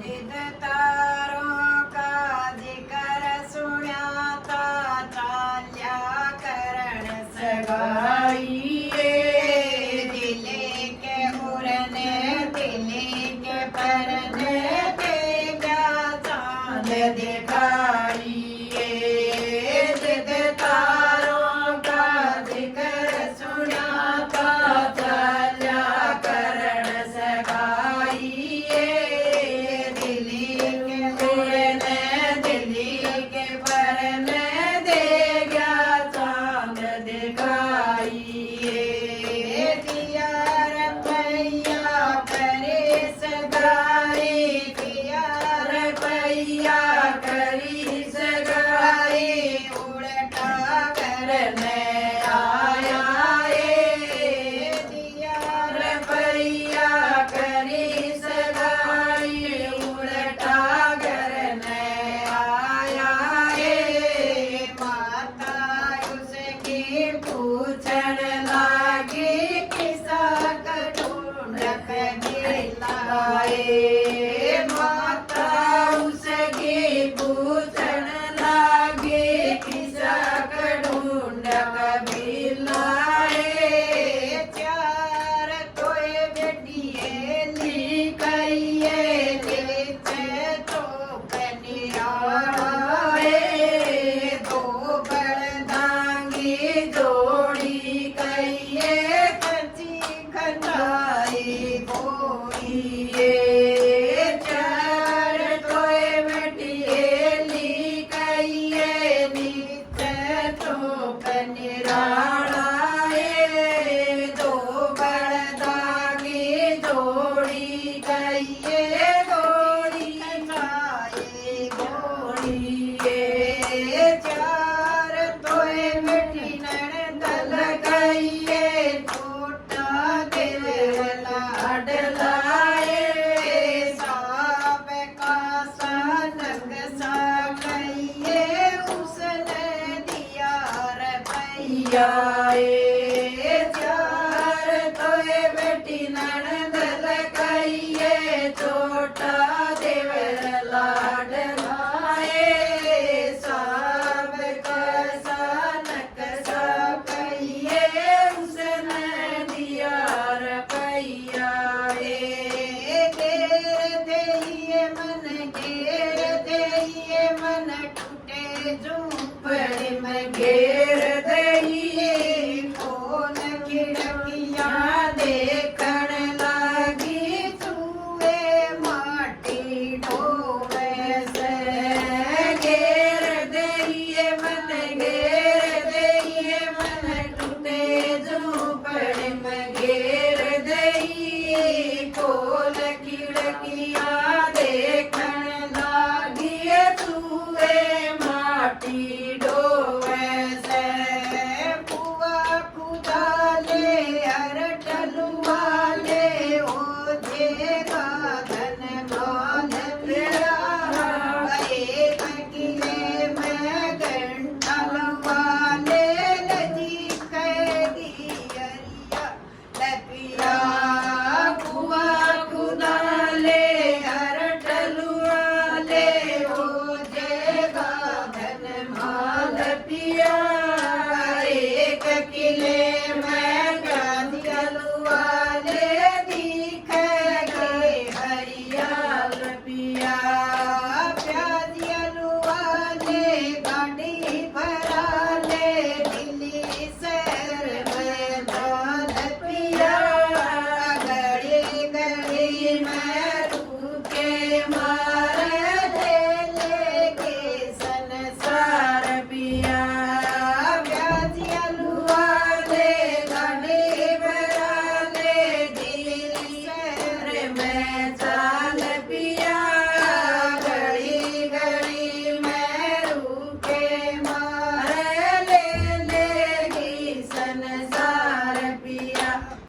जिद तारों का जिक्र सुन्याता चाल्या करण सगाइए दिले के उड़ने दिले के परने ते क्या चांद दिखाइए जिद तारों का जिक्र सुन्याता चाल्या करण सगाइए दिली के उड़ने दिली के परने दे गया चांद दिखाइए दिया रपैया करे सगाई दिया रपैया करी सगाई उड़टा करने आया दिया रपैया करी सगाई उड़टा करने आया माता उसकी पूछन लागी किसा ढूंढक दिलाए माता उसकी पूछन लागी किसा ढूंढक दिलाए चार कोई बेटिए लिखाइए लीचे तो बनियाए दो बड़दांगी जोड़ी कहिए कच्ची खटाई बोइए चार कोई बेटिए लिखाइए नीचे तो बनिराड़ाए दो बड़दांगी जोड़ी कहिए गोड़ी खाए गोड़िए चार तोय बेटी नण दल कहिए छोटा देवला डलाए साब का नंग सा कहिए उसने दिया रपैया चार तोय बेटी नण दल कहिए छोटा देवला डलाए साब का नक सा कहिए उसने दिया रपैया घेर देइए मन घेर देइए मन टूटे जो